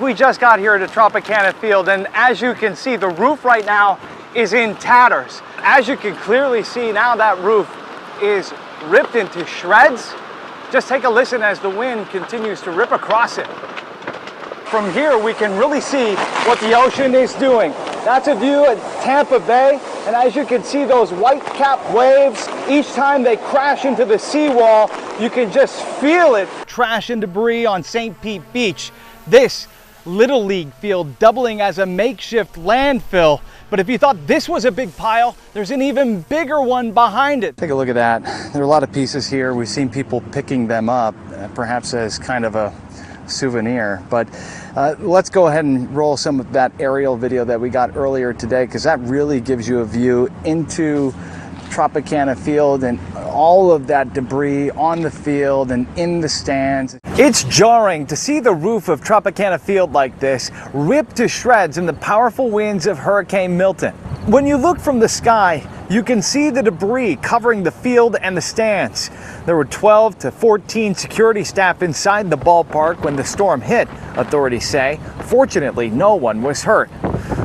we just got here to Tropicana Field, and as you can see, the roof right now is in tatters. As you can clearly see now, that roof is ripped into shreds. Just take a listen as the wind continues to rip across it. From here, we can really see what the ocean is doing. That's a view at Tampa Bay, and as you can see, those white-capped waves, each time they crash into the seawall, you can just feel it. Trash and debris on St. Pete Beach. This Little League field doubling as a makeshift landfill. But if you thought this was a big pile, there's an even bigger one behind it. Take a look at that. There are a lot of pieces here. We've seen people picking them up, perhaps as kind of a souvenir. But let's go ahead and roll some of that aerial video that we got earlier today, because that really gives you a view into Tropicana Field and all of that debris on the field and in the stands. It's jarring to see the roof of Tropicana Field like this ripped to shreds in the powerful winds of Hurricane Milton. When you look from the sky, you can see the debris covering the field and the stands. There were 12 to 14 security staff inside the ballpark when the storm hit, authorities say. Fortunately, no one was hurt.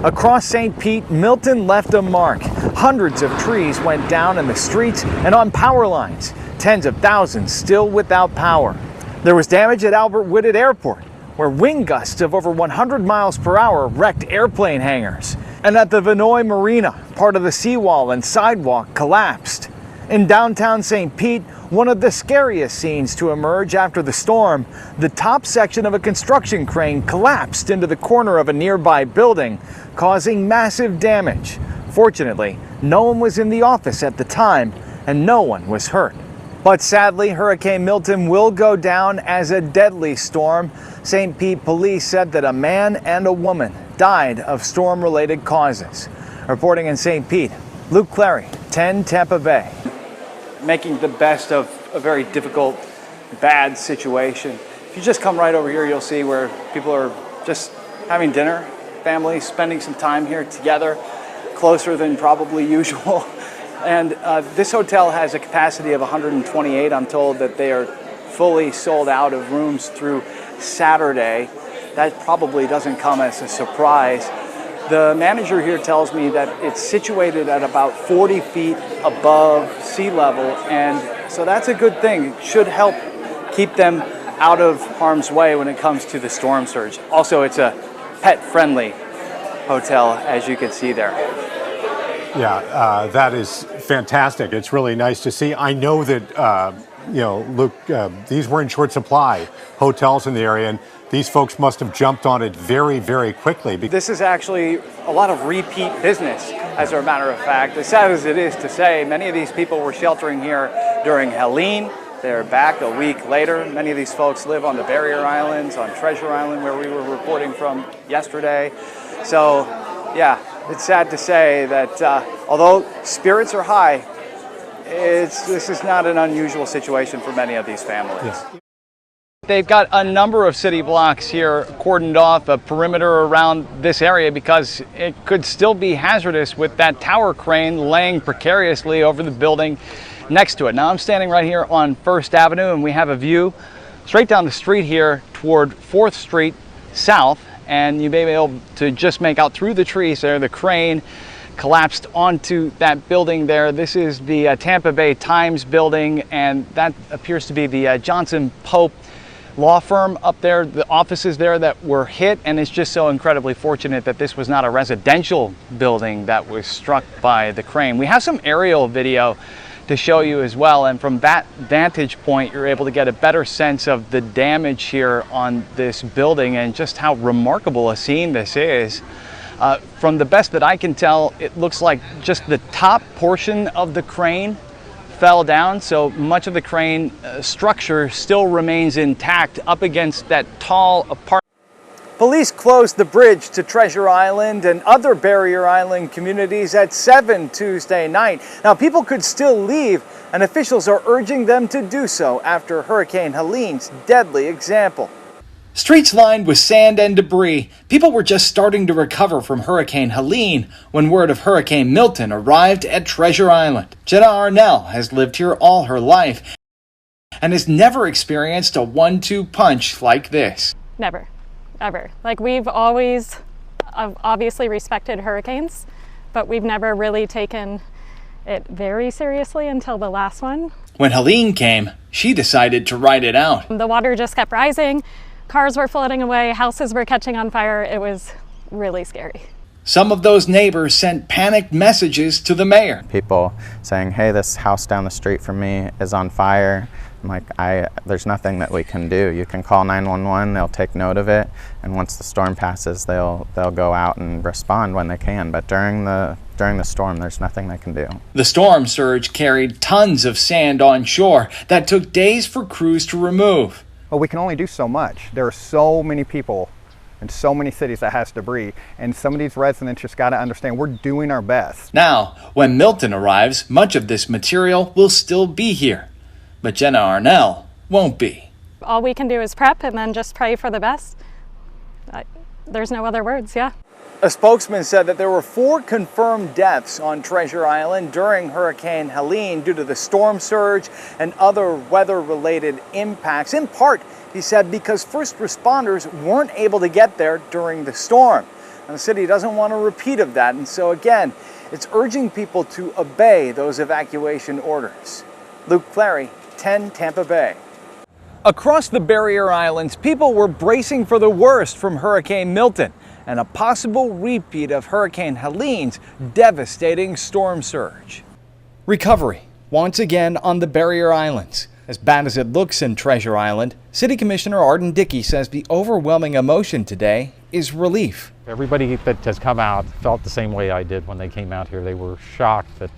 Across St. Pete, Milton left a mark. Hundreds of trees went down in the streets and on power lines. Tens of thousands still without power. There was damage at Albert Whitted Airport, where wind gusts of over 100 miles per hour wrecked airplane hangars. And at the Vinoy Marina, part of the seawall and sidewalk collapsed. In downtown St. Pete, one of the scariest scenes to emerge after the storm, the top section of a construction crane collapsed into the corner of a nearby building, causing massive damage. Fortunately, no one was in the office at the time, and no one was hurt. But sadly, Hurricane Milton will go down as a deadly storm. St. Pete police said that a man and a woman died of storm-related causes. Reporting in St. Pete, Luke Cleary, 10 Tampa Bay. Making the best of a very difficult, bad situation. If you just come right over here, you'll see where people are just having dinner, families spending some time here together, closer than probably usual. And this hotel has a capacity of 128. I'm told that they are fully sold out of rooms through Saturday. That probably doesn't come as a surprise. The manager here tells me that it's situated at about 40 feet above sea level, and so that's a good thing. It should help keep them out of harm's way when it comes to the storm surge. Also, it's a pet-friendly hotel, as you can see there. Yeah, that is fantastic. It's really nice to see. I know that, Luke, these were in short supply, hotels in the area, and these folks must have jumped on it very, very quickly. This is actually a lot of repeat business, as a matter of fact. As sad as it is to say, many of these people were sheltering here during Helene. They're back a week later. Many of these folks live on the barrier islands, on Treasure Island, where we were reporting from yesterday. So, yeah, it's sad to say that although spirits are high, this is not an unusual situation for many of these families. Yes. They've got a number of city blocks here cordoned off, a perimeter around this area, because it could still be hazardous with that tower crane laying precariously over the building next to it. Now I'm standing right here on First Avenue, and we have a view straight down the street here toward 4th Street South, and you may be able to just make out through the trees there the crane collapsed onto that building there. This is the Tampa Bay Times building, and that appears to be the Johnson Pope law firm up there, the offices there that were hit, and it's just so incredibly fortunate that this was not a residential building that was struck by the crane. We have some aerial video to show you as well, and from that vantage point you're able to get a better sense of the damage here on this building and just how remarkable a scene this is. From the best that I can tell, it looks like just the top portion of the crane fell down, so much of the crane structure still remains intact up against that tall apartment. Police closed the bridge to Treasure Island and other barrier island communities at 7 Tuesday night. Now, people could still leave, and officials are urging them to do so after Hurricane Helene's deadly example. Streets lined with sand and debris. People were just starting to recover from Hurricane Helene when word of Hurricane Milton arrived at Treasure Island. Jenna Arnell has lived here all her life and has never experienced a 1-2 punch like this. Never. ever. Like, we've always obviously respected hurricanes, but we've never really taken it very seriously until the last one. When Helene came, she decided to ride it out. The water just kept rising, cars were floating away, houses were catching on fire. It was really scary. Some of those neighbors sent panicked messages to the mayor. People saying, hey, this house down the street from me is on fire. I'm like, there's nothing that we can do. You can call 911, they'll take note of it, and once the storm passes, they'll go out and respond when they can. But during the storm, there's nothing they can do. The storm surge carried tons of sand on shore that took days for crews to remove. Well, we can only do so much. There are so many people in so many cities that has debris, and some of these residents just got to understand we're doing our best. Now, when Milton arrives, much of this material will still be here, but Jenna Arnell won't be. All we can do is prep and then just pray for the best. There's no other words, yeah. A spokesman said that there were 4 confirmed deaths on Treasure Island during Hurricane Helene due to the storm surge and other weather-related impacts. In part, he said, because first responders weren't able to get there during the storm. And the city doesn't want a repeat of that. And so again, it's urging people to obey those evacuation orders. Luke Cleary, 10 Tampa Bay. Across the Barrier Islands, people were bracing for the worst from Hurricane Milton and a possible repeat of Hurricane Helene's devastating storm surge. Recovery, once again on the Barrier Islands. As bad as it looks in Treasure Island, City Commissioner Arden Dickey says the overwhelming emotion today is relief. Everybody that has come out felt the same way I did when they came out here. They were shocked that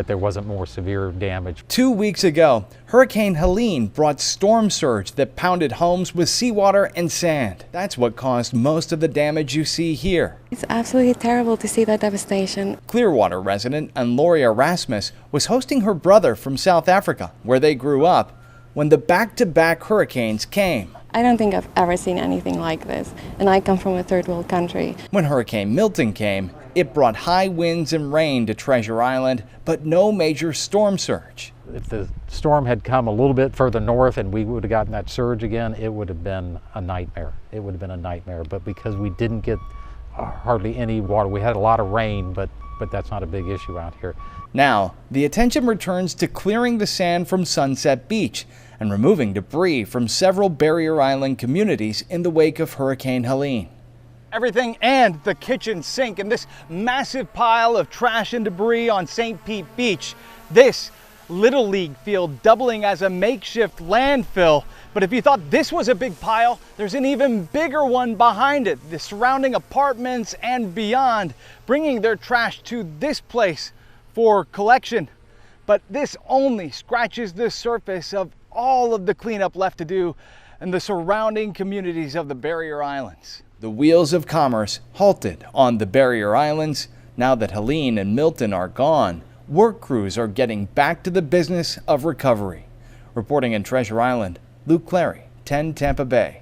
there wasn't more severe damage. 2 weeks ago, Hurricane Helene brought storm surge that pounded homes with seawater and sand. That's what caused most of the damage you see here. It's absolutely terrible to see that devastation. Clearwater resident Anloria Erasmus was hosting her brother from South Africa, where they grew up, when the back-to-back hurricanes came. I don't think I've ever seen anything like this, and I come from a third world country. When Hurricane Milton came, it brought high winds and rain to Treasure Island, but no major storm surge. If the storm had come a little bit further north and we would have gotten that surge again, it would have been a nightmare. It would have been a nightmare. But because we didn't get hardly any water, we had a lot of rain, but that's not a big issue out here. Now, the attention returns to clearing the sand from Sunset Beach and removing debris from several Barrier Island communities in the wake of Hurricane Helene. Everything and the kitchen sink and this massive pile of trash and debris on St. Pete Beach. This Little League field doubling as a makeshift landfill. But if you thought this was a big pile, there's an even bigger one behind it. The surrounding apartments and beyond, bringing their trash to this place for collection. But this only scratches the surface of all of the cleanup left to do in the surrounding communities of the Barrier Islands. The wheels of commerce halted on the Barrier Islands. Now that Helene and Milton are gone, work crews are getting back to the business of recovery. Reporting in Treasure Island, Luke Cleary, 10 Tampa Bay.